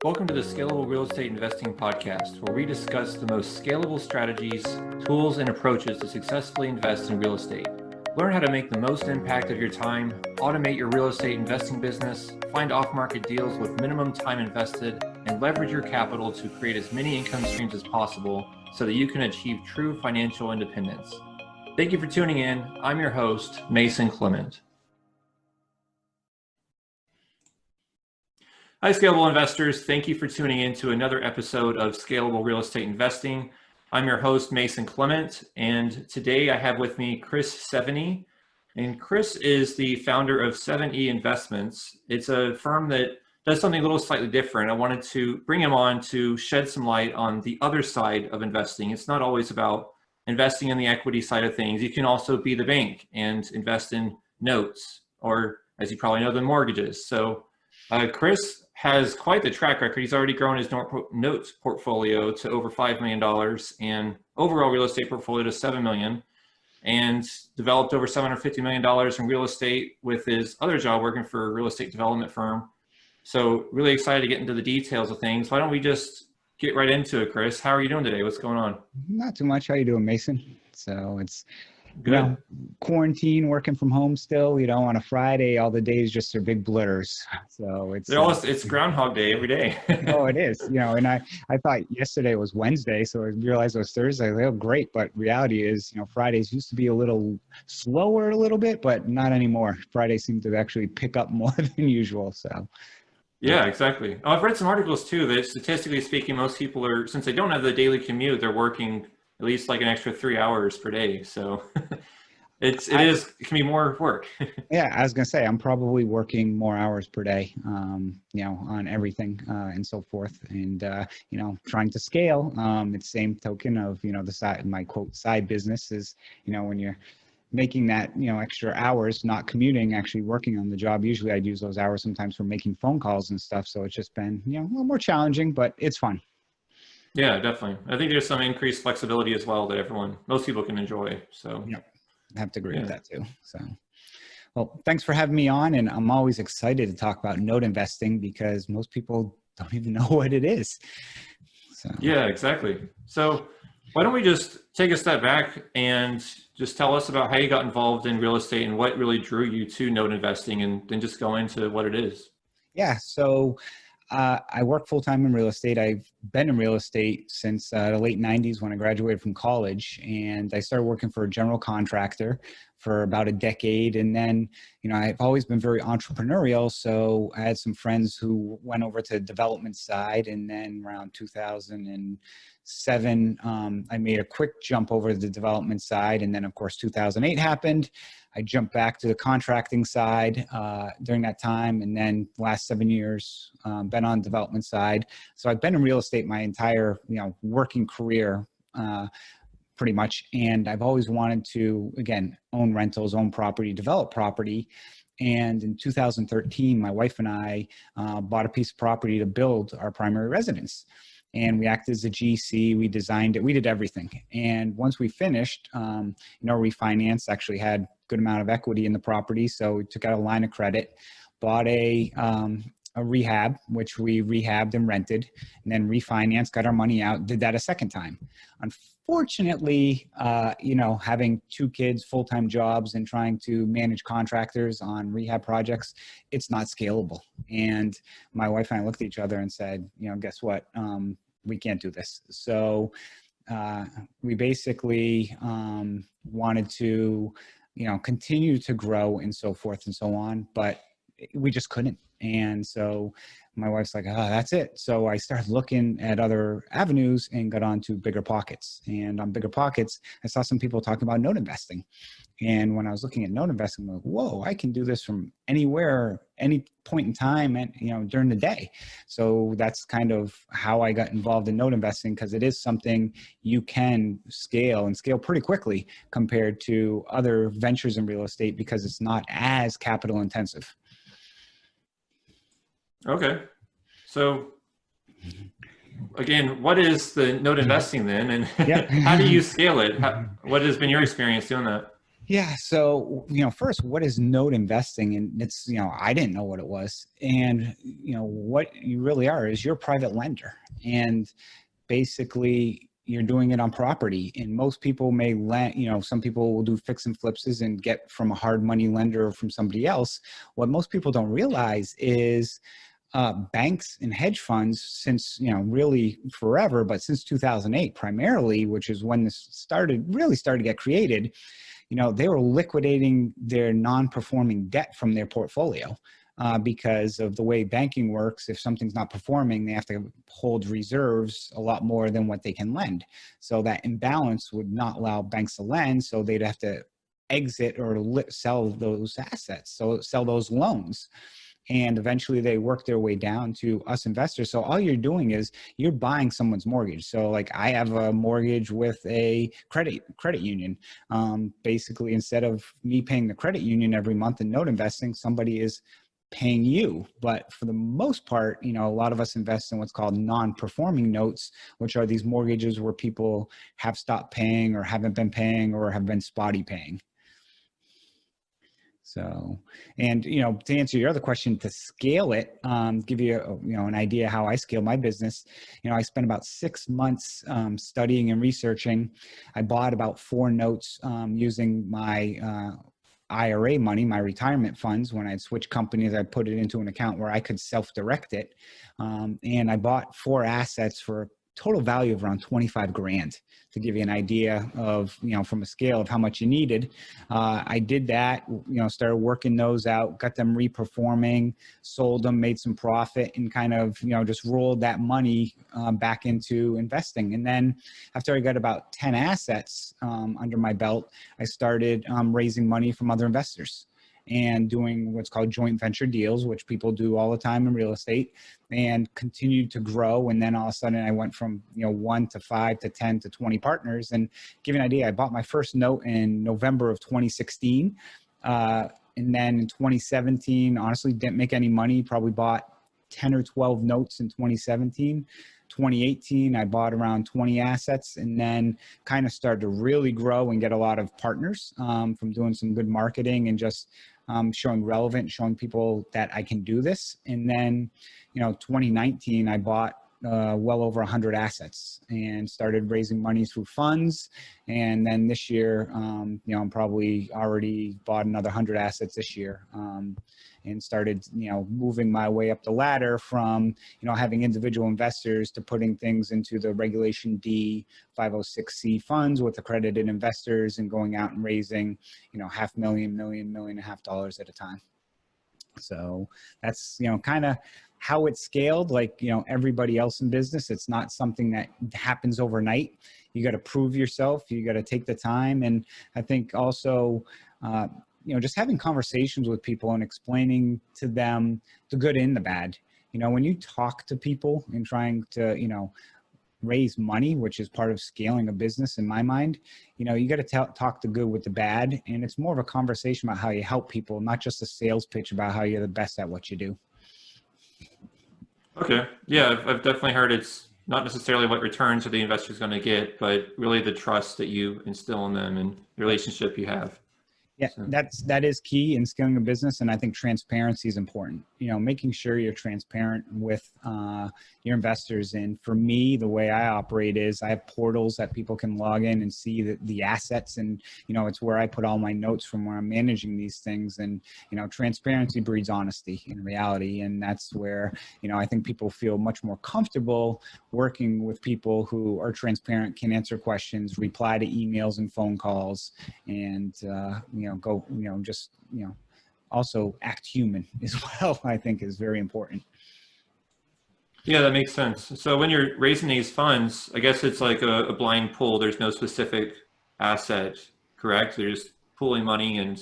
Welcome to the Scalable Real Estate Investing Podcast, where we discuss the most scalable strategies, tools, and approaches to successfully invest in real estate. Learn how to make the most impact of your time, automate your real estate investing business, find off-market deals with minimum time invested, and leverage your capital to create as many income streams as possible so that you can achieve true financial independence. Thank you for tuning in. I'm your host, Mason Clement. Hi, Scalable Investors. Thank you for tuning in to another episode of Scalable Real Estate Investing. I'm your host, Mason Clement, and today I have with me Chris Seveney. And Chris is the founder of 7E Investments. It's a firm that does something a little slightly different. I wanted to bring him on to shed some light on the other side of investing. It's not always about investing in the equity side of things. You can also be the bank and invest in notes, or as you probably know, the mortgages. So Chris has quite the track record. He's already grown his notes portfolio to over $5 million and overall real estate portfolio to $7 million, and developed over $750 million in real estate with his other job working for a real estate development firm. So really excited to get into the details of things. Why don't we just get right into it, Chris? How are you doing today? What's going on? Not too much. How you doing, Mason? So it's good. Quarantine, working from home still. On a Friday, all the days just are big blurs. So it's Groundhog Day every day. Oh, it is. And I thought yesterday was Wednesday, so I realized it was Thursday. Oh, great. But reality is, Fridays used to be a little slower, a little bit, but not anymore. Fridays seem to actually pick up more than usual. So. Yeah, exactly. I've read some articles too that statistically speaking, most people are, since they don't have the daily commute, they're working at least like an extra 3 hours per day. So it can be more work. Yeah, I was going to say, I'm probably working more hours per day, on everything and so forth. And, trying to scale. It's the same token of, the side, my quote, side business is, when you're making that, extra hours, not commuting, actually working on the job. Usually I'd use those hours sometimes for making phone calls and stuff. So it's just been, a little more challenging, but it's fun. Yeah, definitely. I think there's some increased flexibility as well that most people can enjoy. So yeah, I have to agree with that too. So, well, thanks for having me on. And I'm always excited to talk about note investing because most people don't even know what it is. So. Yeah, exactly. So why don't we just take a step back and just tell us about how you got involved in real estate and what really drew you to note investing, and then just go into what it is. Yeah. So I work full-time in real estate. I've been in real estate since the late 90s when I graduated from college, and I started working for a general contractor for about a decade. And then, I've always been very entrepreneurial. So I had some friends who went over to the development side, and then around 2007, I made a quick jump over to the development side. And then of course, 2008 happened. I jumped back to the contracting side during that time. And then the last 7 years, been on the development side. So I've been in real estate my entire, working career, pretty much. And I've always wanted to, again, own rentals, own property, develop property. And in 2013, my wife and I bought a piece of property to build our primary residence. And we acted as a GC, we designed it, we did everything. And once we finished, refinance, actually had a good amount of equity in the property. So we took out a line of credit, bought a rehab, which we rehabbed and rented, and then refinanced, got our money out, did that a second time. Unfortunately, having 2 kids, full-time jobs, and trying to manage contractors on rehab projects, it's not scalable. And my wife and I looked at each other and said, guess what? We can't do this. So we basically wanted to, continue to grow and so forth and so on, but we just couldn't. And so my wife's like, oh, that's it. So I started looking at other avenues and got on to Bigger Pockets. And on Bigger Pockets, I saw some people talking about note investing. And when I was looking at note investing, I'm like, whoa, I can do this from anywhere, any point in time, and during the day. So that's kind of how I got involved in note investing, because it is something you can scale and scale pretty quickly compared to other ventures in real estate because it's not as capital intensive. Okay. So again, what is the note investing then? And how do you scale it? What has been your experience doing that? Yeah. So, first, what is note investing? And it's, I didn't know what it was. And, what you really are is you're a private lender. And basically you're doing it on property. And most people may lend, some people will do fix and flipses and get from a hard money lender or from somebody else. What most people don't realize is banks and hedge funds since, really forever, but since 2008 primarily, which is when this really started to get created, they were liquidating their non-performing debt from their portfolio. Because of the way banking works, if something's not performing, they have to hold reserves a lot more than what they can lend. So that imbalance would not allow banks to lend, so they'd have to exit or sell those assets, so sell those loans. And eventually they work their way down to us investors. So all you're doing is you're buying someone's mortgage. So like I have a mortgage with a credit union. Basically, instead of me paying the credit union every month in note investing, somebody is paying you. But for the most part, a lot of us invest in what's called non-performing notes, which are these mortgages where people have stopped paying or haven't been paying or have been spotty paying. So, and, to answer your other question, to scale it, give you, an idea how I scale my business. I spent about 6 months studying and researching. I bought about 4 notes using my IRA money, my retirement funds. When I'd switch companies, I put it into an account where I could self-direct it. And I bought 4 assets for total value of around 25 grand, to give you an idea of, from a scale of how much you needed. I did that, started working those out, got them reperforming, sold them, made some profit, and kind of, just rolled that money back into investing. And then after I got about 10 assets under my belt, I started raising money from other investors and doing what's called joint venture deals, which people do all the time in real estate, and continued to grow. And then all of a sudden I went from, 1 to 5 to 10 to 20 partners. And give you an idea, I bought my first note in November of 2016. And then in 2017, honestly, didn't make any money, probably bought 10 or 12 notes in 2017. 2018, I bought around 20 assets, and then kind of started to really grow and get a lot of partners from doing some good marketing and just showing relevant, showing people that I can do this. And then, 2019, I bought well over 100 assets and started raising money through funds. And then this year, I'm probably already bought another 100 assets this year. And started, moving my way up the ladder from, having individual investors to putting things into the Regulation D 506C funds with accredited investors and going out and raising, $500,000, $1 million, $1.5 million at a time. So that's, kind of how it's scaled. Like, everybody else in business, it's not something that happens overnight. You got to prove yourself. You got to take the time. And I think also, just having conversations with people and explaining to them the good and the bad. When you talk to people and trying to, raise money, which is part of scaling a business in my mind, you got to talk the good with the bad. And it's more of a conversation about how you help people, not just a sales pitch about how you're the best at what you do. Okay. Yeah, I've definitely heard it's not necessarily what returns are the investor's going to get, but really the trust that you instill in them and the relationship you have. Yeah, So. that is key in scaling a business, and I think transparency is important. Making sure you're transparent with your investors. And for me, the way I operate is I have portals that people can log in and see the assets, and it's where I put all my notes from where I'm managing these things. And transparency breeds honesty in reality, and that's where I think people feel much more comfortable working with people who are transparent, can answer questions, reply to emails and phone calls, and also act human as well, I think is very important. Yeah, that makes sense. So when you're raising these funds, I guess it's like a blind pool. There's no specific asset, correct? They're just pooling money and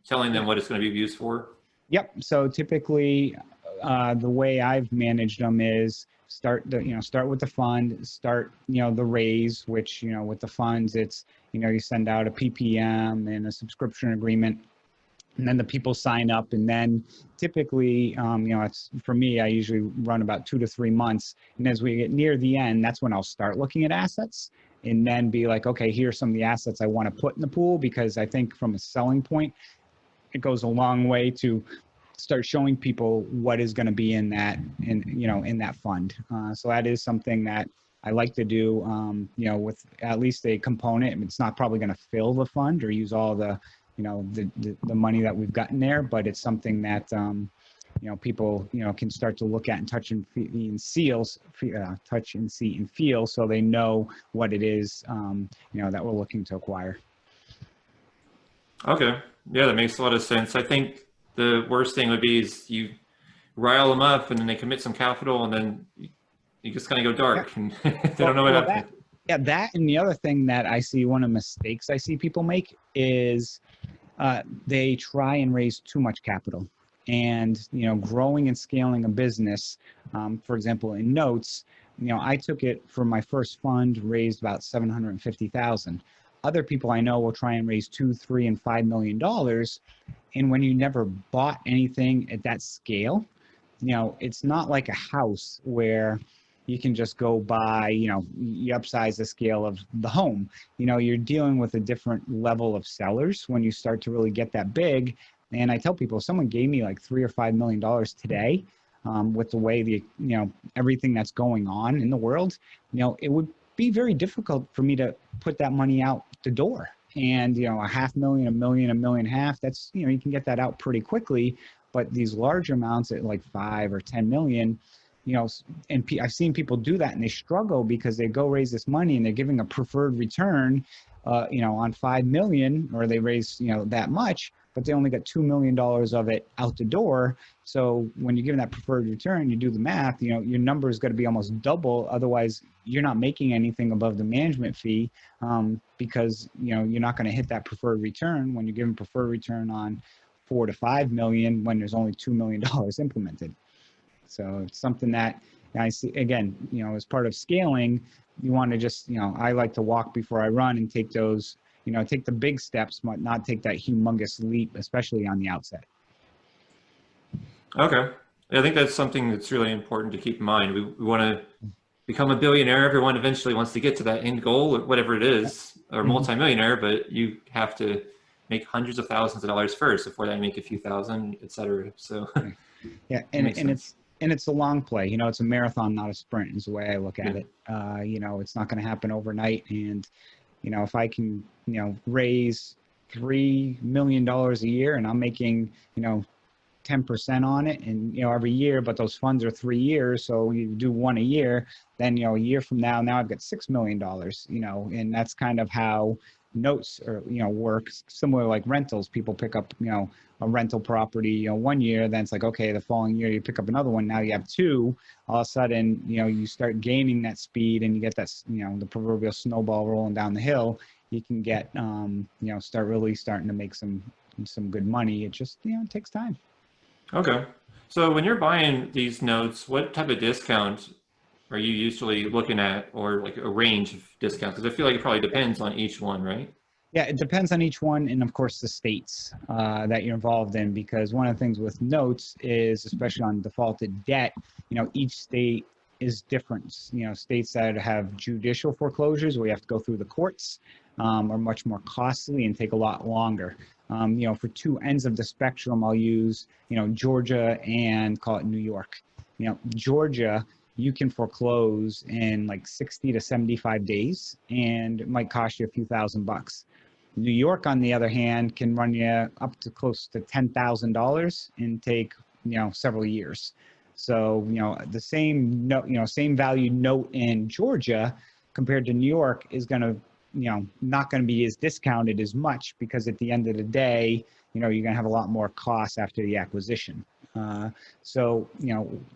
telling them what it's going to be used for. Yep. So typically, the way I've managed them is start with the fund, start, the raise, which, with the funds, it's, you send out a PPM and a subscription agreement, and then the people sign up. And then typically, it's for me, I usually run about 2 to 3 months. And as we get near the end, that's when I'll start looking at assets. and then be like, okay, here's some of the assets I want to put in the pool, because I think from a selling point, it goes a long way to start showing people what is going to be in that, in that fund. So that is something that I like to do, with at least a component. It's not probably going to fill the fund or use all the, the money that we've gotten there, but it's something that, people, can start to look at and touch and touch and see and feel, so they know what it is, that we're looking to acquire. Okay. Yeah, that makes a lot of sense. I think the worst thing would be is you rile them up and then they commit some capital and then you just kind of go dark and they don't know what happened. That and the other thing that I see, one of the mistakes I see people make is they try and raise too much capital. And, growing and scaling a business, for example, in notes, I took it for my first fund, raised about 750,000. Other people I know will try and raise $2, $3, and $5 million. And when you never bought anything at that scale, it's not like a house where you can just go buy, you upsize the scale of the home. You're dealing with a different level of sellers when you start to really get that big. And I tell people, if someone gave me like $3 or $5 million today, with the way everything that's going on in the world, it would be very difficult for me to put that money out the door. And, $500,000, $1 million, $1.5 million, that's, you can get that out pretty quickly. But these larger amounts at like 5 or 10 million, and I've seen people do that and they struggle because they go raise this money and they're giving a preferred return, on 5 million, or they raise, that much, but they only got $2 million of it out the door. So when you're giving that preferred return, you do the math, your number is going to be almost double. Otherwise, you're not making anything above the management fee, because, you're not going to hit that preferred return when you're giving preferred return on 4 to 5 million when there's only $2 million implemented. So it's something that I see, again, as part of scaling, you want to just, I like to walk before I run and take those, take the big steps, but not take that humongous leap, especially on the outset. Okay. I think that's something that's really important to keep in mind. We want to become a billionaire. Everyone eventually wants to get to that end goal, or whatever it is, or multimillionaire, but you have to make hundreds of thousands of dollars first before that you make a few thousand, et cetera. So yeah, and it's a long play. It's a marathon, not a sprint, is the way I look at it. It's not going to happen overnight. And, if I can, raise $3 million a year and I'm making, 10% on it, and, every year, but those funds are 3 years. So you do one a year, then, a year from now I've got $6 million, and that's kind of how notes or work, similar like rentals. People pick up a rental property 1 year, then it's like, okay, the following year you pick up another one, now you have two. All of a sudden you start gaining that speed and you get that the proverbial snowball rolling down the hill. You can get starting to make some good money. It just it takes time. Okay, so when you're buying these notes, what type of discount are you usually looking at, or like a range of discounts? Because I feel like it probably depends on each one, right? Yeah, it depends on each one, and of course the states that you're involved in, because one of the things with notes is, especially on defaulted debt, each state is different. States that have judicial foreclosures where you have to go through the courts are much more costly and take a lot longer. For two ends of the spectrum, I'll use, Georgia and call it New York. Georgia, you can foreclose in like 60 to 75 days, and it might cost you a few $1,000s. New York, on the other hand, can run you up to close to $10,000 and take, several years. So, the same note, same value note in Georgia compared to New York is going to, not going to be as discounted as much, because at the end of the day, you're going to have a lot more costs after the acquisition. So,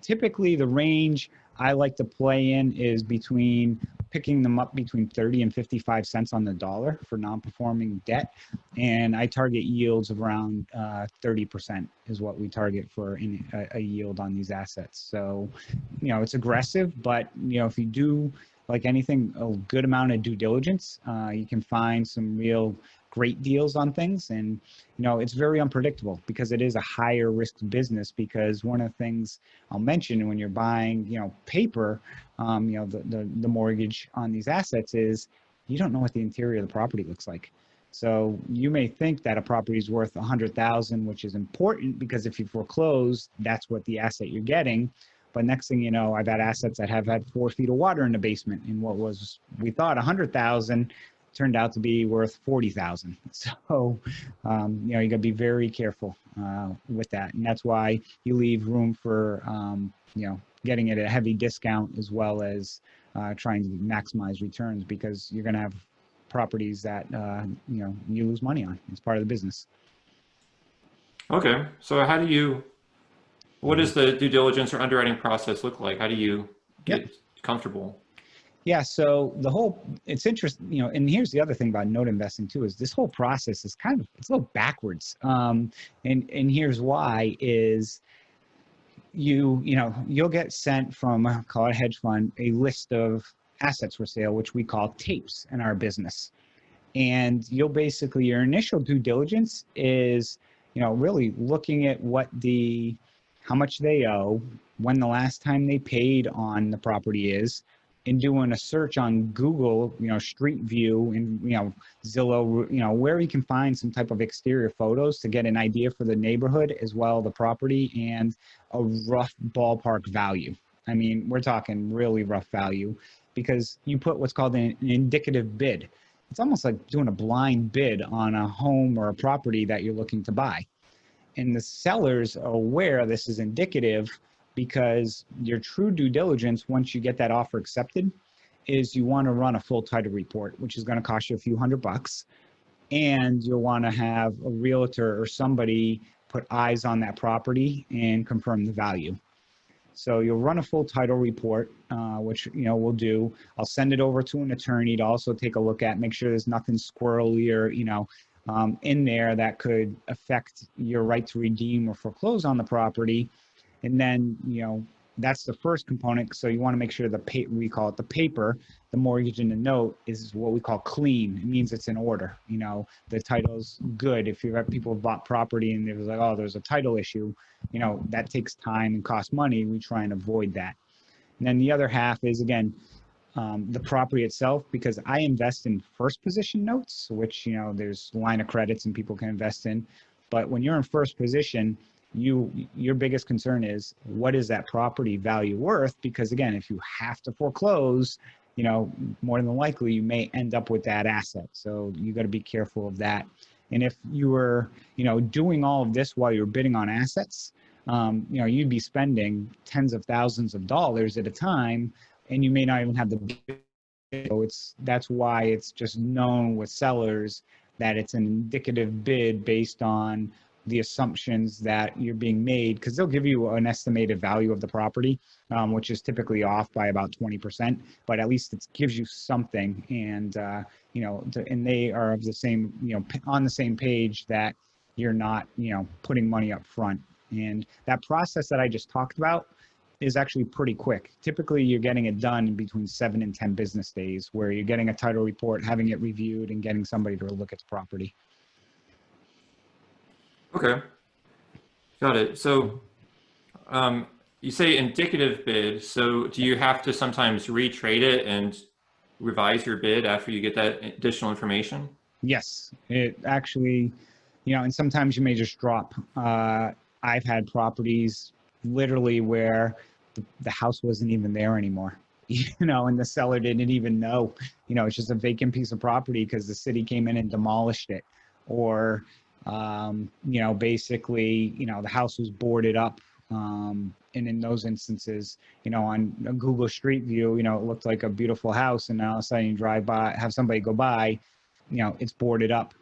typically the range I like to play in is picking them up between 30 and 55 cents on the dollar for non-performing debt. And I target yields of around 30% is what we target for a yield on these assets. So, it's aggressive, but, if you do, like anything, a good amount of due diligence, you can find some real great deals on things. And, it's very unpredictable because it is a higher risk business, because one of the things I'll mention when you're buying, paper, the mortgage on these assets is you don't know what the interior of the property looks like. So you may think that a property is worth 100,000, which is important because if you foreclose, that's what the asset you're getting. But next thing you know, I've had assets that have had 4 feet of water in the basement, and what was we thought 100,000 turned out to be worth 40,000. So you know, you got to be very careful with that, and that's why you leave room for you know, getting it at a heavy discount as well as trying to maximize returns, because you're going to have properties that you know, you lose money on. It's part of the business. Okay. So what does the due diligence or underwriting process look like? How do you Yep. get comfortable? Yeah, so it's interesting, you know, and here's the other thing about note investing too, is this whole process is kind of, it's a little backwards. And here's why is you know, you'll get sent from, call it a hedge fund, a list of assets for sale, which we call tapes in our business. And you'll basically, your initial due diligence is, you know, really looking at how much they owe, when the last time they paid on the property is, and doing a search on Google, you know, Street View and, you know, Zillow, you know, where you can find some type of exterior photos to get an idea for the neighborhood as well, the property, and a rough ballpark value. I mean, we're talking really rough value, because you put what's called an indicative bid. It's almost like doing a blind bid on a home or a property that you're looking to buy. And the sellers are aware this is indicative, because your true due diligence, once you get that offer accepted, is you want to run a full title report, which is going to cost you a few $100. And you'll want to have a realtor or somebody put eyes on that property and confirm the value. So you'll run a full title report, which, you know, we'll do. I'll send it over to an attorney to also take a look at, make sure there's nothing squirrely or, you know, in there that could affect your right to redeem or foreclose on the property. And then, you know, that's the first component. So you want to make sure we call it the paper, the mortgage and the note is what we call clean. It means it's in order. You know, the title's good. If you've had people who bought property and it was like, oh, there's a title issue, you know, that takes time and costs money. We try and avoid that. And then the other half is, again, the property itself, because I invest in first position notes, which, you know, there's line of credits and people can invest in. But when you're in first position, your biggest concern is, what is that property value worth? Because again, if you have to foreclose, you know, more than likely you may end up with that asset. So you got to be careful of that. And if you were, you know, doing all of this while you're bidding on assets, you know, you'd be spending tens of thousands of dollars at a time, and you may not even have the bid. So that's why it's just known with sellers that it's an indicative bid based on the assumptions that you're being made, because they'll give you an estimated value of the property, which is typically off by about 20%, but at least it gives you something. And, you know, and they are of the same, you know, on the same page that you're not, you know, putting money up front. And that process that I just talked about is actually pretty quick. Typically, you're getting it done in between 7 and 10 business days, where you're getting a title report, having it reviewed, and getting somebody to look at the property. Okay. Got it. So you say indicative bid. So do you have to sometimes retrade it and revise your bid after you get that additional information? Yes, it actually, you know, and sometimes you may just drop. I've had properties literally where the house wasn't even there anymore, you know, and the seller didn't even know, you know, it's just a vacant piece of property because the city came in and demolished it. Or, you know, basically, you know, the house was boarded up. And in those instances, you know, on a Google Street View, you know, it looked like a beautiful house, and now all of a sudden you drive by, have somebody go by, you know, it's boarded up.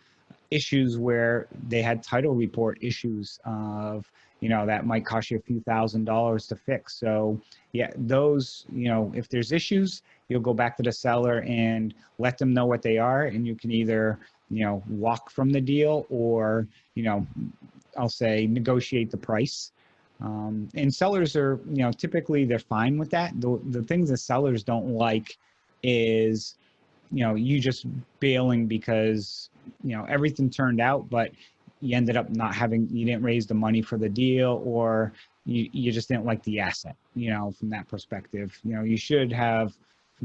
Issues where they had title report issues of, you know, that might cost you a few $1,000s to fix. So yeah, those, you know, if there's issues, you'll go back to the seller and let them know what they are, and you can either, you know, walk from the deal, or, you know, I'll say negotiate the price. And sellers are, you know, typically they're fine with that. The things that sellers don't like is, you know, you just bailing because, you know, everything turned out, but you ended up you didn't raise the money for the deal, or you just didn't like the asset, you know, from that perspective. You know, you should have,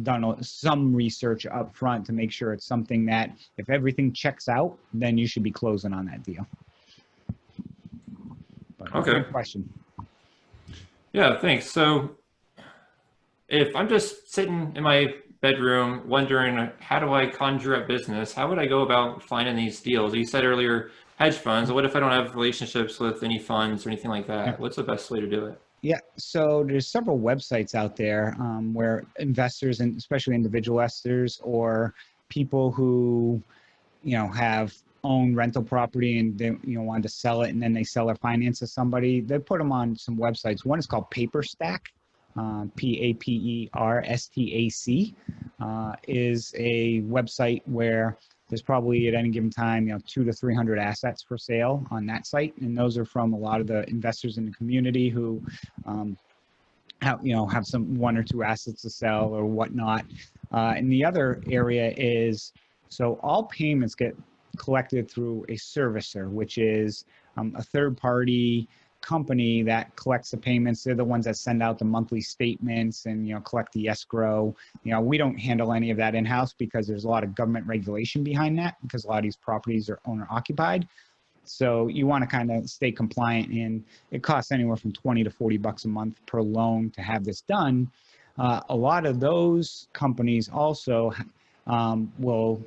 done some research up front to make sure it's something that if everything checks out, then you should be closing on that deal. But Okay. great question. Yeah, thanks. So if I'm just sitting in my bedroom wondering how do I conjure up business, how would I go about finding these deals? You said earlier hedge funds. What if I don't have relationships with any funds or anything like that? What's the best way to do it? Yeah, so there's several websites out there where investors, and especially individual investors or people who, have own rental property and they, wanted to sell it and then they sell their finance to somebody, they put them on some websites. One is called PaperStack, PAPERSTAC, is a website where there's probably at any given time, 200 to 300 assets for sale on that site. And those are from a lot of the investors in the community who have some one or two assets to sell or whatnot. And the other area is, so all payments get collected through a servicer, which is a third party company that collects the payments. They're the ones that send out the monthly statements and, collect the escrow. We don't handle any of that in-house because there's a lot of government regulation behind that because a lot of these properties are owner occupied. So you want to kind of stay compliant, and it costs anywhere from 20 to 40 bucks a month per loan to have this done. A lot of those companies also will,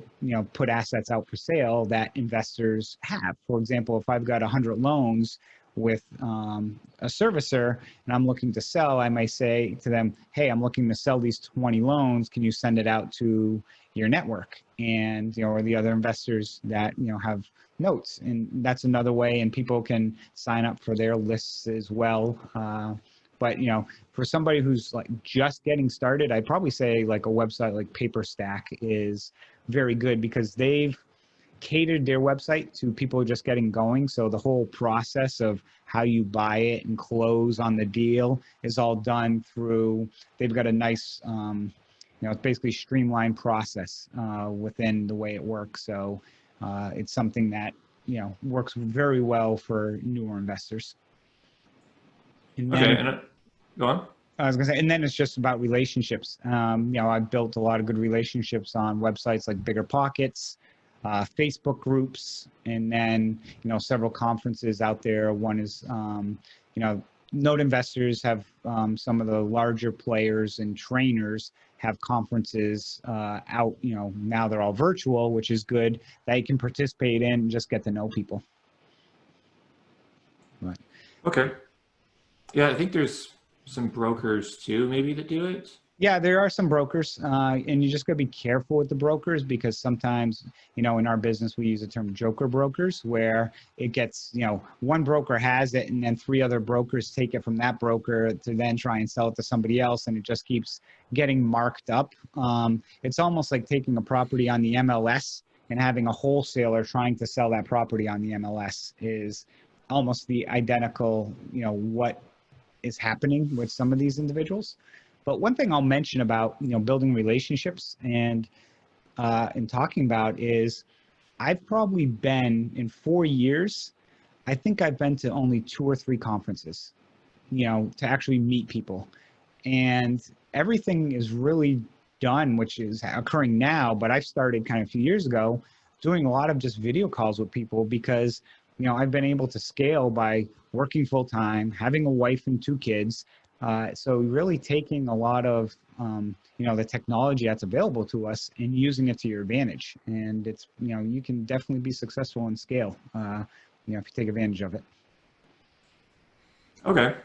put assets out for sale that investors have. For example, if I've got 100 loans with a servicer and I'm looking to sell, I might say to them, hey, I'm looking to sell these 20 loans. Can you send it out to your network? And, or the other investors that, have notes. And that's another way, and people can sign up for their lists as well. But, for somebody who's like just getting started, I'd probably say like a website like PaperStack is very good because they've catered their website to people just getting going. So the whole process of how you buy it and close on the deal is all done through, they've got a nice, it's basically streamlined process within the way it works. So it's something that, works very well for newer investors. And then, Okay, and go on. I was gonna say, and then it's just about relationships. I've built a lot of good relationships on websites like Bigger Pockets, Facebook groups, and then, several conferences out there. One is, Note Investors have some of the larger players and trainers have conferences out, now they're all virtual, which is good, that you can participate in and just get to know people. Right. Okay. Yeah, I think there's some brokers too, maybe, that do it. Yeah, there are some brokers, and you just got to be careful with the brokers because sometimes, in our business, we use the term joker brokers where it gets, one broker has it and then 3 other brokers take it from that broker to then try and sell it to somebody else, and it just keeps getting marked up. It's almost like taking a property on the MLS and having a wholesaler trying to sell that property on the MLS is almost the identical, what is happening with some of these individuals. But one thing I'll mention about, building relationships and talking about is I've probably been in 4 years, I think I've been to only 2 or 3 conferences, to actually meet people. And everything is really done, which is occurring now, but I've started kind of a few years ago doing a lot of just video calls with people because, I've been able to scale by working full time, having a wife and 2 kids. So really taking a lot of, the technology that's available to us and using it to your advantage. And it's, you can definitely be successful and scale, if you take advantage of it. Okay.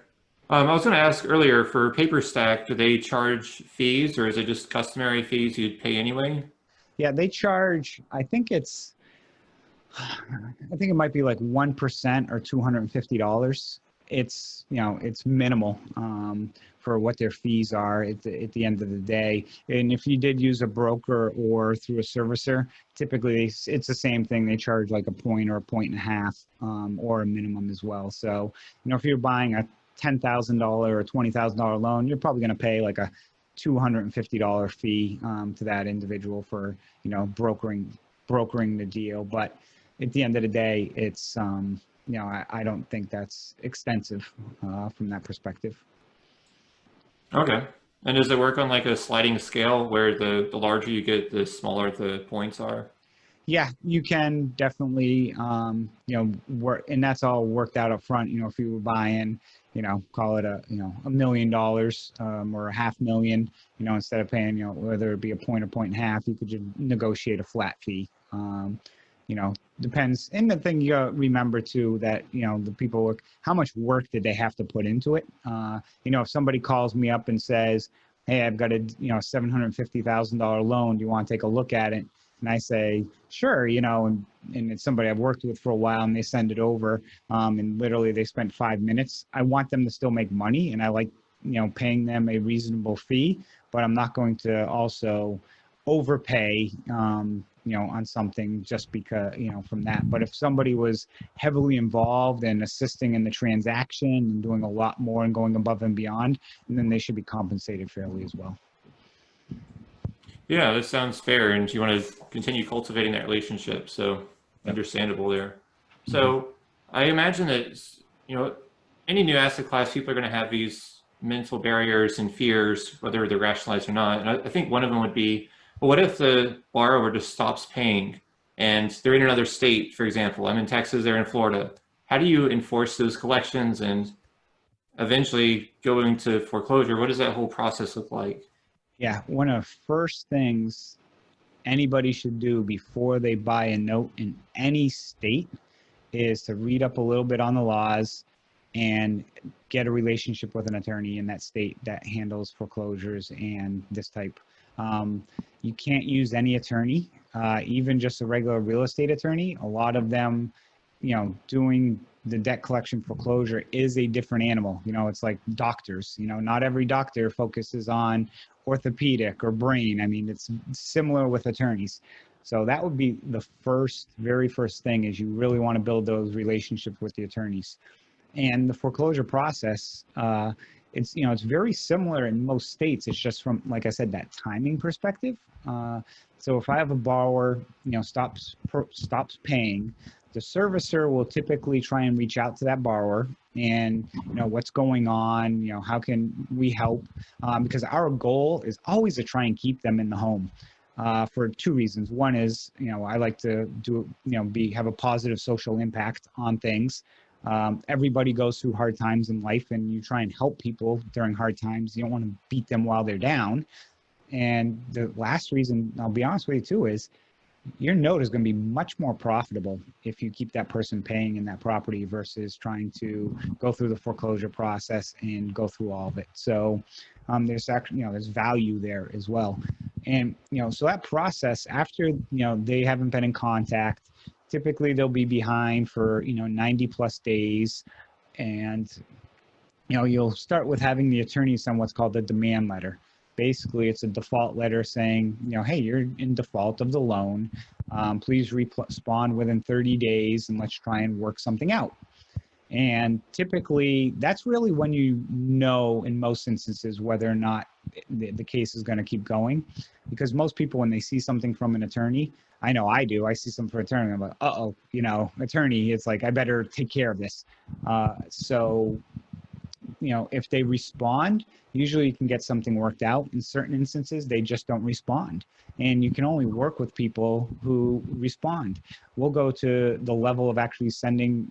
I was going to ask earlier, for PaperStack, do they charge fees or is it just customary fees you'd pay anyway? Yeah, they charge, I think it might be like 1% or $250. It's, it's minimal for what their fees are at the end of the day. And if you did use a broker or through a servicer, typically it's the same thing. They charge like a point or a point and a half or a minimum as well. So, if you're buying a $10,000 or $20,000 loan, you're probably going to pay like a $250 fee to that individual for, brokering the deal. But at the end of the day, it's, I don't think that's extensive from that perspective. Okay. And does it work on like a sliding scale where the larger you get, the smaller the points are? Yeah, you can definitely, work, and that's all worked out up front. If you were buying, call it $1 million, or a $500,000, instead of paying, whether it be a point or point and a half, you could just negotiate a flat fee. You know, Depends. And the thing you gotta remember too, that, the people work, how much work did they have to put into it? If somebody calls me up and says, hey, I've got a, $750,000 loan, do you want to take a look at it? And I say, sure, and it's somebody I've worked with for a while, and they send it over, and literally they spent 5 minutes. I want them to still make money, and I like, paying them a reasonable fee, but I'm not going to also overpay, on something just because, from that. But if somebody was heavily involved and assisting in the transaction and doing a lot more and going above and beyond, then they should be compensated fairly as well. Yeah, that sounds fair. And you want to continue cultivating that relationship. So Yep. understandable there. Mhm. So I imagine that, you know, any new asset class, people are going to have these mental barriers and fears, whether they're rationalized or not. And I think one of them would be, well, what if the borrower just stops paying and they're in another state, for example? I'm in Texas, they're in Florida. How do you enforce those collections and eventually go into foreclosure? What does that whole process look like? Yeah, one of the first things anybody should do before they buy a note in any state is to read up a little bit on the laws and get a relationship with an attorney in that state that handles foreclosures and this type. You can't use any attorney, even just a regular real estate attorney. A lot of them, doing the debt collection foreclosure is a different animal. It's like doctors. Not every doctor focuses on orthopedic or brain. I mean, it's similar with attorneys. So that would be the very first thing, is you really want to build those relationships with the attorneys. And the foreclosure process, it's very similar in most states. It's just from, like I said, that timing perspective. So if I have a borrower, stops paying, the servicer will typically try and reach out to that borrower and, what's going on, how can we help? Because our goal is always to try and keep them in the home. For two reasons. One is, I like to do, have a positive social impact on things. Everybody goes through hard times in life, and you try and help people during hard times. You don't want to beat them while they're down. And the last reason, I'll be honest with you too, is your note is going to be much more profitable if you keep that person paying in that property versus trying to go through the foreclosure process and go through all of it. So there's actually, there's value there as well. And, so that process, after, they haven't been in contact, typically they'll be behind for, 90 plus days. And, you'll start with having the attorney send what's called the demand letter. Basically, it's a default letter saying, hey, you're in default of the loan. Please respond within 30 days and let's try and work something out. And typically, that's really when you know, in most instances, whether or not the case is going to keep going. Because most people, when they see something from an attorney, I know I do, I see something from an attorney, I'm like, uh-oh, attorney, it's like, I better take care of this. So if they respond, usually you can get something worked out. In certain instances, they just don't respond. And you can only work with people who respond. We'll go to the level of actually sending,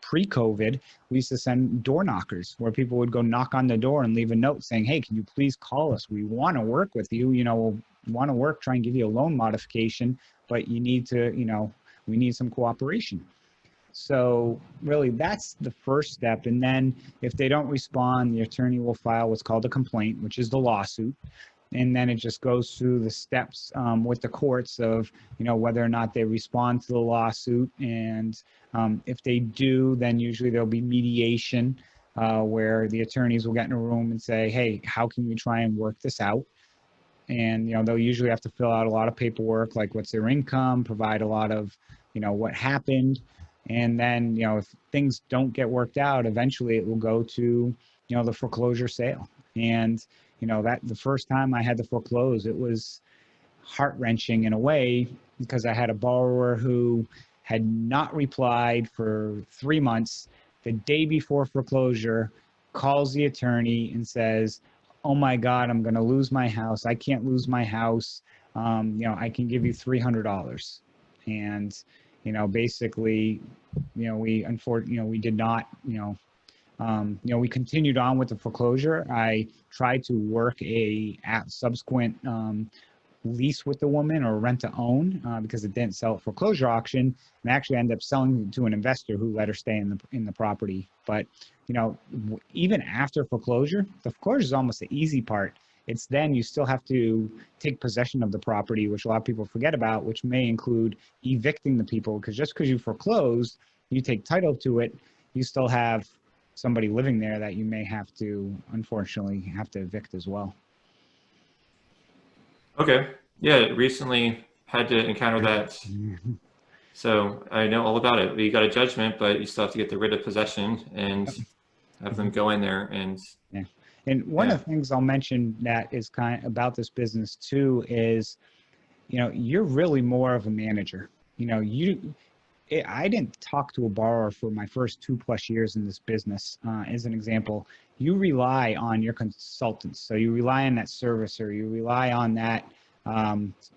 pre-COVID, we used to send door knockers where people would go knock on the door and leave a note saying, hey, can you please call us? We want to work with you, we'll want to work, try and give you a loan modification, but you need to, we need some cooperation. So really, that's the first step. And then if they don't respond, the attorney will file what's called a complaint, which is the lawsuit. And then it just goes through the steps with the courts of, whether or not they respond to the lawsuit. And if they do, then usually there'll be mediation where the attorneys will get in a room and say, hey, how can we try and work this out? And, they'll usually have to fill out a lot of paperwork, like what's their income, provide a lot of, what happened. And then, if things don't get worked out, eventually it will go to, the foreclosure sale. And, that the first time I had to foreclose, it was heart-wrenching in a way, because I had a borrower who had not replied for 3 months. The day before foreclosure, calls the attorney and says, oh my God, I'm going to lose my house. I can't lose my house. I can give you $300. And, basically, we did not, we continued on with the foreclosure. I tried to work a subsequent lease with the woman or rent to own because it didn't sell at foreclosure auction, and actually ended up selling to an investor who let her stay in the property. But even after foreclosure, the foreclosure is almost the easy part. It's then you still have to take possession of the property, which a lot of people forget about, which may include evicting the people, because just because you foreclosed, you take title to it, you still have somebody living there that you may have to, unfortunately, have to evict as well. Okay. Yeah, recently had to encounter that. So I know all about it. You got a judgment, but you still have to get the writ of possession and have them go in there. And yeah. And one of the things I'll mention that is kind of about this business too is, you're really more of a manager. I didn't talk to a borrower for my first 2+ years in this business. As an example, you rely on your consultants. So you rely on that servicer, you rely on that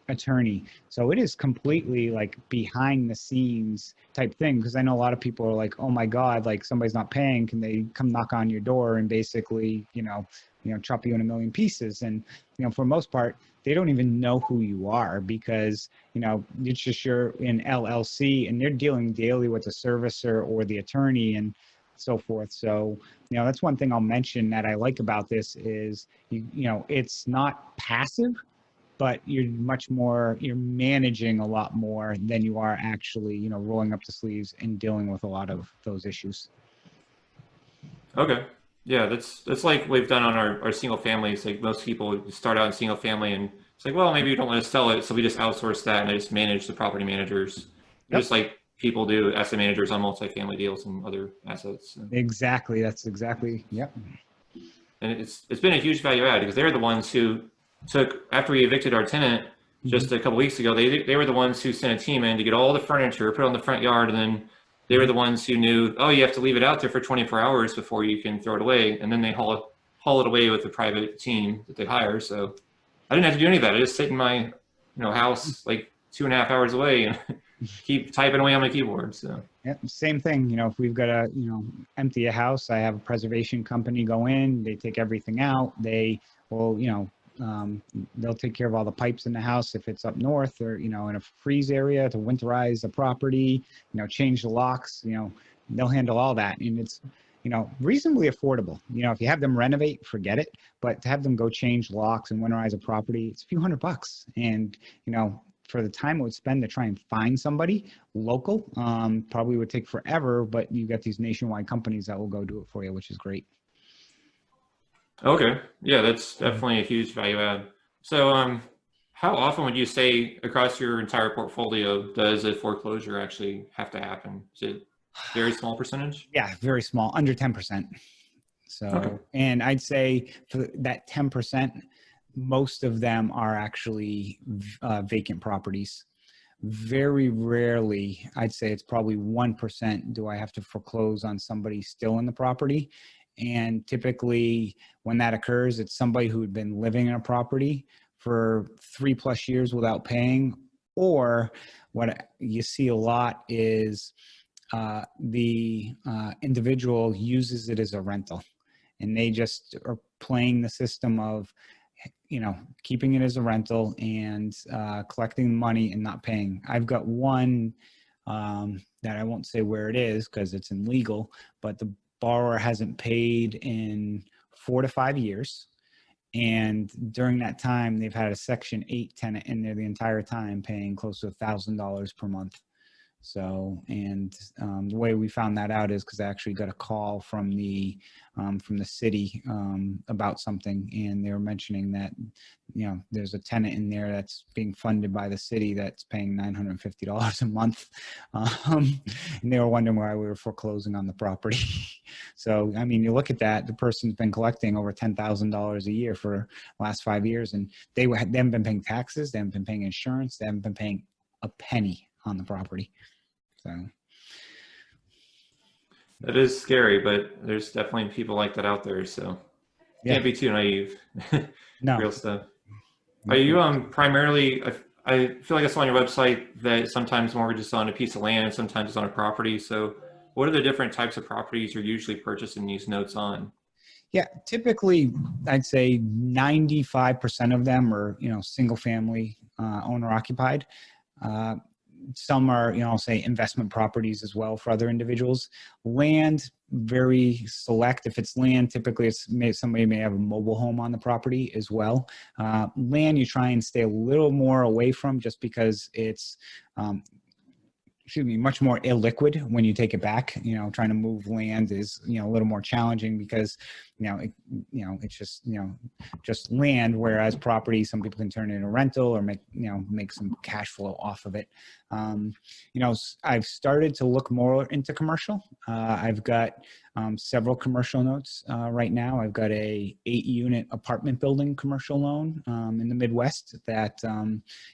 attorney. So it is completely like behind the scenes type thing. Because I know a lot of people are like, oh my God, like somebody's not paying. Can they come knock on your door and basically, chop you in a million pieces? And, for the most part, they don't even know who you are because, it's just you're in LLC and they're dealing daily with the servicer or the attorney and so forth. So, that's one thing I'll mention that I like about this is, it's not passive, but you're managing a lot more than you are actually, rolling up the sleeves and dealing with a lot of those issues. okay. Yeah, that's like we've done on our single families. Like most people start out in single family and it's like, well, maybe you don't want to sell it. So we just outsource that and I just manage the property managers. Yep. Just like people do asset managers on multifamily deals and other assets. So. Exactly. That's exactly. Yep. And it's been a huge value add because they're the ones who took, after we evicted our tenant just a couple weeks ago, they were the ones who sent a team in to get all the furniture, put it on the front yard, and then they were the ones who knew, oh, you have to leave it out there for 24 hours before you can throw it away. And then they haul it away with a private team that they hire. So I didn't have to do any of that. I just sit in my house like 2.5 hours away and keep typing away on my keyboard. So yeah, same thing. If we've got to, empty a house, I have a preservation company go in, they take everything out. They will, they'll take care of all the pipes in the house if it's up north or, in a freeze area to winterize the property, change the locks, they'll handle all that. And it's, reasonably affordable. If you have them renovate, forget it. But to have them go change locks and winterize a property, it's a few $100. And, for the time it would spend to try and find somebody local, probably would take forever, but you got these nationwide companies that will go do it for you, which is great. okay, yeah, that's definitely a huge value add. So how often would you say across your entire portfolio does a foreclosure actually have to happen? Is it a very small percentage? Yeah, very small, under 10%. So, Okay. And I'd say for that 10%, most of them are actually vacant properties. Very rarely, I'd say it's probably 1%, do I have to foreclose on somebody still in the property. And typically when that occurs, it's somebody who had been living in a property for 3+ years without paying, or what you see a lot is the individual uses it as a rental and they just are playing the system of, keeping it as a rental and collecting money and not paying. I've got one that I won't say where it is because it's illegal, but the borrower hasn't paid in 4 to 5 years. And during that time, they've had a Section 8 tenant in there the entire time, paying close to $1,000 per month. So, and the way we found that out is because I actually got a call from the city about something, and they were mentioning that, there's a tenant in there that's being funded by the city that's paying $950 a month, and they were wondering why we were foreclosing on the property. So, I mean, you look at that, the person's been collecting over $10,000 a year for the last 5 years, and they haven't been paying taxes, they haven't been paying insurance, they haven't been paying a penny on the property. So That is scary, but there's definitely people like that out there. So Yeah. Can't be too naive. No. Real stuff. Are you primarily? I feel like I saw on your website that sometimes mortgages on a piece of land, sometimes it's on a property. So, what are the different types of properties you're usually purchasing these notes on? Yeah, typically I'd say 95% of them are, single family owner occupied. Uh, some are, I'll say investment properties as well for other individuals. Land, very select. If it's land, typically somebody may have a mobile home on the property as well. Land, you try and stay a little more away from just because it's, much more illiquid when you take it back. Trying to move land is, a little more challenging because, it's just land. Whereas property, some people can turn it into rental or make some cash flow off of it. I've started to look more into commercial. I've got several commercial notes right now. I've got a 8-unit apartment building commercial loan in the Midwest that,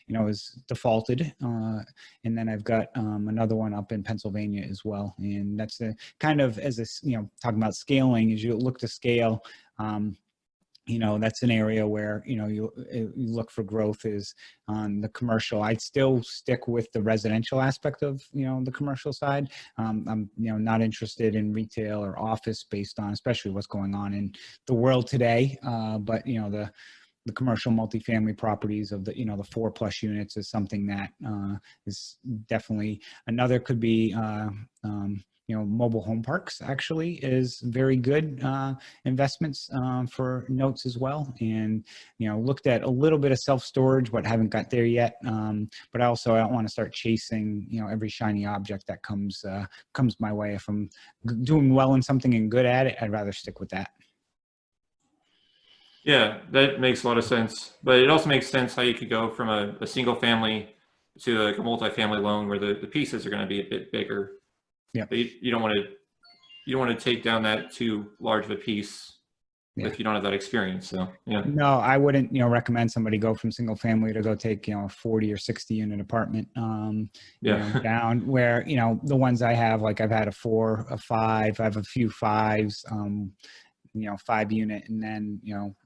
is defaulted. And then I've got another one up in Pennsylvania as well. And that's the kind of, as a, talking about scaling, as you look to scale, that's an area where, you look for growth is on the commercial. I'd still stick with the residential aspect of, the commercial side. I'm, not interested in retail or office based on, especially what's going on in the world today. But, the commercial multifamily properties of the, the 4+ units is something that is definitely. Another could be, mobile home parks actually is very good investments for notes as well. And, looked at a little bit of self-storage, but haven't got there yet. But also I don't want to start chasing, every shiny object that comes my way. If I'm doing well in something and good at it, I'd rather stick with that. Yeah, that makes a lot of sense. But it also makes sense how you could go from a single family to like a multifamily loan where the pieces are going to be a bit bigger. Yeah. But you don't want to take down that too large of a piece if you don't have that experience. So yeah. No, I wouldn't, recommend somebody go from single family to go take, a 40 or 60 unit apartment, down where, the ones I have, like I've had a 4, a 5, I have a few 5s, 5-unit, and then,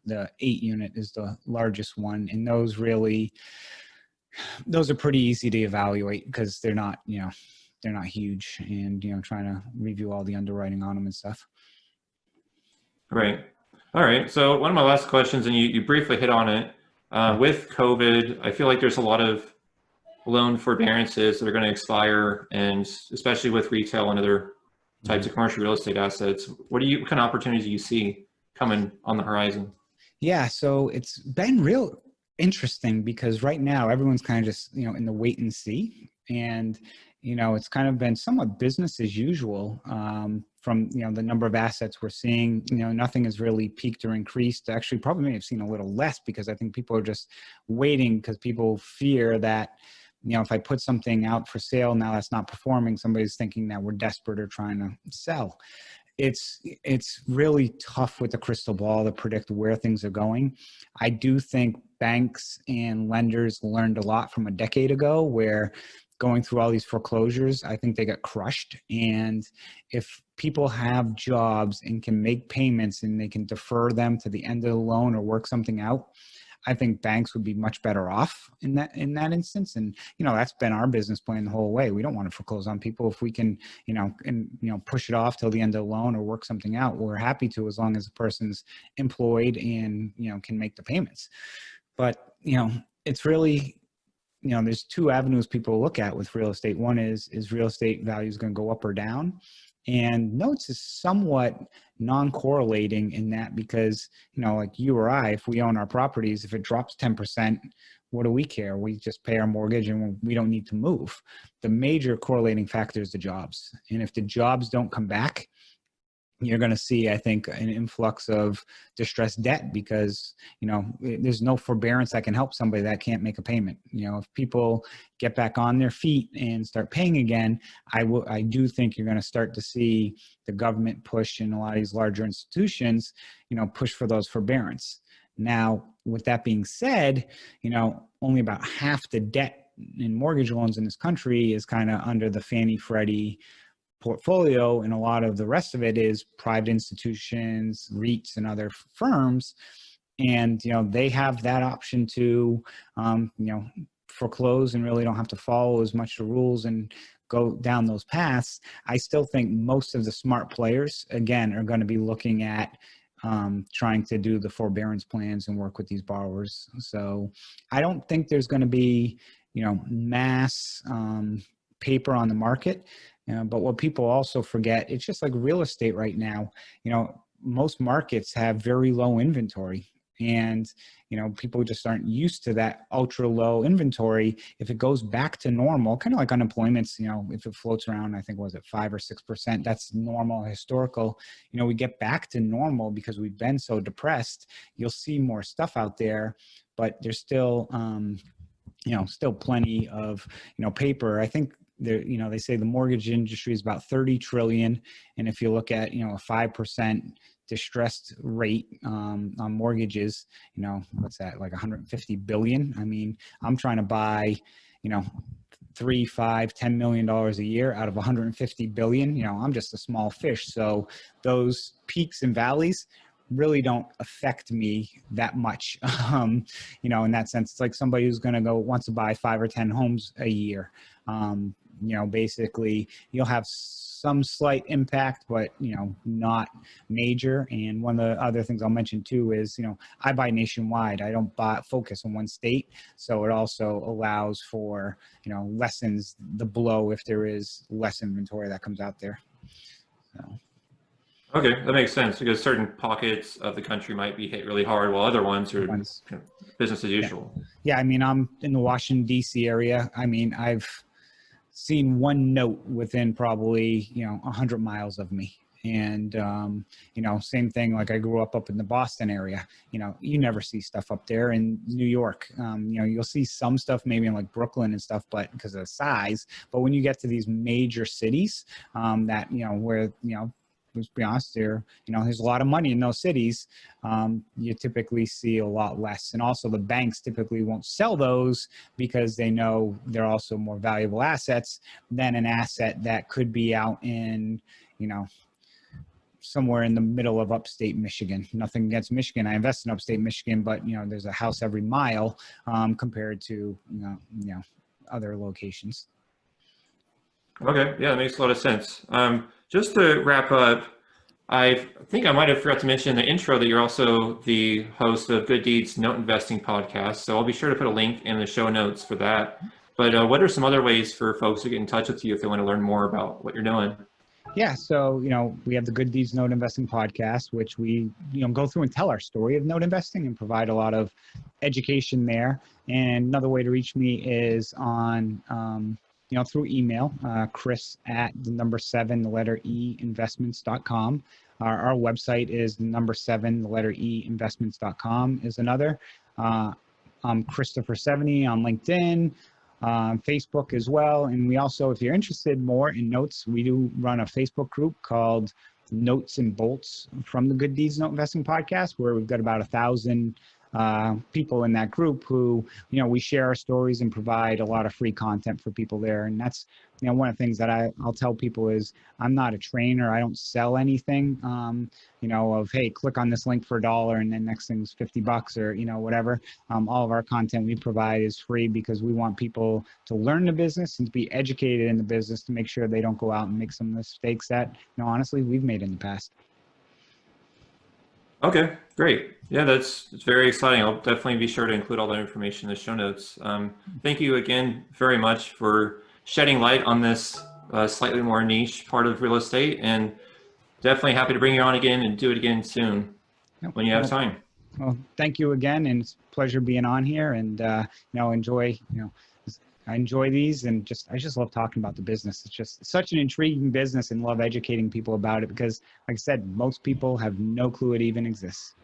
the 8-unit is the largest one. And those are pretty easy to evaluate because they're not huge, and, trying to review all the underwriting on them and stuff. Right. All right. So one of my last questions, and you briefly hit on it, with COVID, I feel like there's a lot of loan forbearances that are going to expire, and especially with retail and other types of commercial real estate assets. What kind of opportunities do you see coming on the horizon? Yeah, so it's been real interesting because right now everyone's kind of just, in the wait and see. And, it's kind of been somewhat business as usual from, the number of assets we're seeing. Nothing has really peaked or increased. Actually, probably may have seen a little less because I think people are just waiting because people fear that, if I put something out for sale now that's not performing, somebody's thinking that we're desperate or trying to sell. It's really tough with the crystal ball to predict where things are going. I do think banks and lenders learned a lot from a decade ago where going through all these foreclosures, I think they got crushed. And if people have jobs and can make payments and they can defer them to the end of the loan or work something out, I think banks would be much better off in that instance. And, that's been our business plan the whole way. We don't want to foreclose on people. If we can, push it off till the end of the loan or work something out, we're happy to, as long as the person's employed and, can make the payments. But, it's really, there's 2 avenues people look at with real estate. One is real estate values going to go up or down? And notes is somewhat non-correlating in that because, like you or I, if we own our properties, if it drops 10%, what do we care? We just pay our mortgage and we don't need to move. The major correlating factor is the jobs. And if the jobs don't come back, you're going to see, I think, an influx of distressed debt because, there's no forbearance that can help somebody that can't make a payment. If people get back on their feet and start paying again, I do think you're going to start to see the government push in a lot of these larger institutions, push for those forbearance. Now, with that being said, only about half the debt in mortgage loans in this country is kind of under the Fannie Freddie portfolio, and a lot of the rest of it is private institutions, REITs, and other firms. And, they have that option to, foreclose and really don't have to follow as much the rules and go down those paths. I still think most of the smart players, again, are going to be looking at trying to do the forbearance plans and work with these borrowers. So I don't think there's going to be, mass paper on the market. But what people also forget, it's just like real estate right now. Most markets have very low inventory. And, people just aren't used to that ultra low inventory. If it goes back to normal, kind of like unemployment's, if it floats around, I think, was it 5 or 6%, that's normal, historical. We get back to normal because we've been so depressed. You'll see more stuff out there, but there's still, still plenty of, paper. I think there, they say the mortgage industry is about 30 trillion. And if you look at, a 5% distressed rate on mortgages, what's that, like 150 billion? I mean, I'm trying to buy, $3, $5, $10 million a year out of 150 billion. I'm just a small fish. So those peaks and valleys really don't affect me that much. In that sense, it's like somebody who's going to wants to buy 5 or 10 homes a year. Basically you'll have some slight impact, but, not major. And one of the other things I'll mention too is, I buy nationwide. I don't focus on one state. So it also allows for, lessens the blow if there is less inventory that comes out there. So. Okay, that makes sense, because certain pockets of the country might be hit really hard while other ones are business as usual. Yeah, I mean, I'm in the Washington, D.C. area. I mean, I've seen one note within probably, 100 miles of me. And, same thing, like I grew up in the Boston area. You never see stuff up there. In New York, you'll see some stuff maybe in like Brooklyn and stuff, but because of the size. But when you get to these major cities that, where, let's be honest there, there's a lot of money in those cities, you typically see a lot less. And also the banks typically won't sell those because they know they're also more valuable assets than an asset that could be out in, somewhere in the middle of upstate Michigan. Nothing against Michigan. I invest in upstate Michigan, but, there's a house every mile compared to, other locations. Okay, yeah, that makes a lot of sense. Just to wrap up, I think I might have forgot to mention in the intro that you're also the host of Good Deeds Note Investing podcast. So I'll be sure to put a link in the show notes for that. But what are some other ways for folks to get in touch with you if they want to learn more about what you're doing? Yeah, so, we have the Good Deeds Note Investing podcast, which we, go through and tell our story of note investing and provide a lot of education there. And another way to reach me is on, through email, Chris at 7 investments.com. Our website is 7 investments.com is another. I'm Christopher Seveney on LinkedIn, Facebook as well. And we also, if you're interested more in notes, we do run a Facebook group called Notes and Bolts from the Good Deeds Note Investing podcast, where we've got about 1,000 people in that group who, we share our stories and provide a lot of free content for people there. And that's, one of the things that I'll tell people is I'm not a trainer. I don't sell anything, of, hey, click on this link for $1 and then next thing's $50 or, whatever. All of our content we provide is free because we want people to learn the business and to be educated in the business to make sure they don't go out and make some mistakes that, honestly, we've made in the past. Okay, great. Yeah, that's very exciting. I'll definitely be sure to include all that information in the show notes. Thank you again very much for shedding light on this slightly more niche part of real estate, and definitely happy to bring you on again and do it again soon when you have time. Well, thank you again, and it's a pleasure being on here, and enjoy, I enjoy these, and I just love talking about the business. It's just such an intriguing business and love educating people about it because, like I said, most people have no clue it even exists.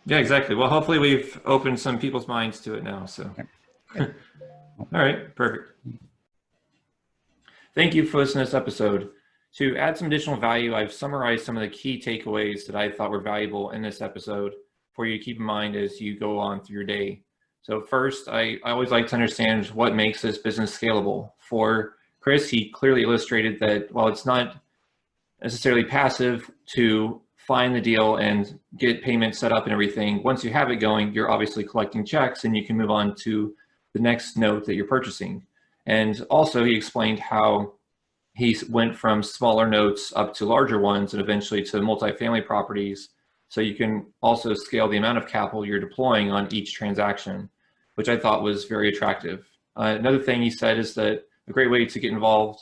Yeah, exactly. Well, hopefully we've opened some people's minds to it now. So, okay. All right, perfect. Thank you for listening to this episode. To add some additional value, I've summarized some of the key takeaways that I thought were valuable in this episode for you to keep in mind as you go on through your day. So first, I always like to understand what makes this business scalable. For Chris, he clearly illustrated that while it's not necessarily passive to find the deal and get payments set up and everything, once you have it going, you're obviously collecting checks and you can move on to the next note that you're purchasing. And also he explained how he went from smaller notes up to larger ones and eventually to multifamily properties. So you can also scale the amount of capital you're deploying on each transaction, which I thought was very attractive. Another thing he said is that a great way to get involved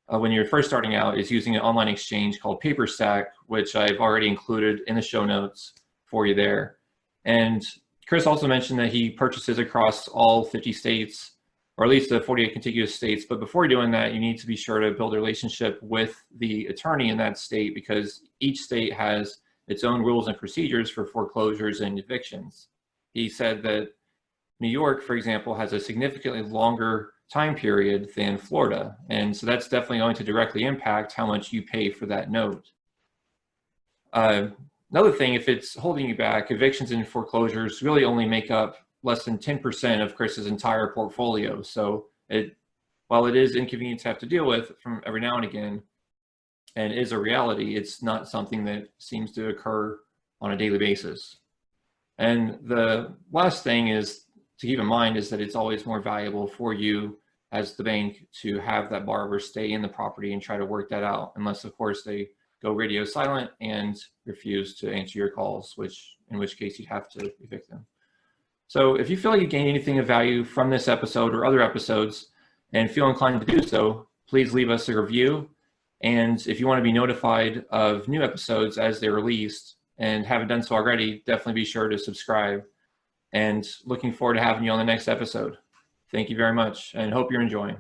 when you're first starting out is using an online exchange called PaperStack, which I've already included in the show notes for you there. And Chris also mentioned that he purchases across all 50 states, or at least the 48 contiguous states. But before doing that, you need to be sure to build a relationship with the attorney in that state, because each state has its own rules and procedures for foreclosures and evictions. He said that New York, for example, has a significantly longer time period than Florida. And so that's definitely going to directly impact how much you pay for that note. Another thing, if it's holding you back, evictions and foreclosures really only make up less than 10% of Chris's entire portfolio. So while it is inconvenient to have to deal with from every now and again, and is a reality, it's not something that seems to occur on a daily basis. And the last thing is to keep in mind is that it's always more valuable for you as the bank to have that borrower stay in the property and try to work that out, unless of course they go radio silent and refuse to answer your calls, in which case you'd have to evict them. So if you feel like you gained anything of value from this episode or other episodes and feel inclined to do so, please leave us a review. And if you want to be notified of new episodes as they're released and haven't done so already, definitely be sure to subscribe. And looking forward to having you on the next episode. Thank you very much and hope you're enjoying.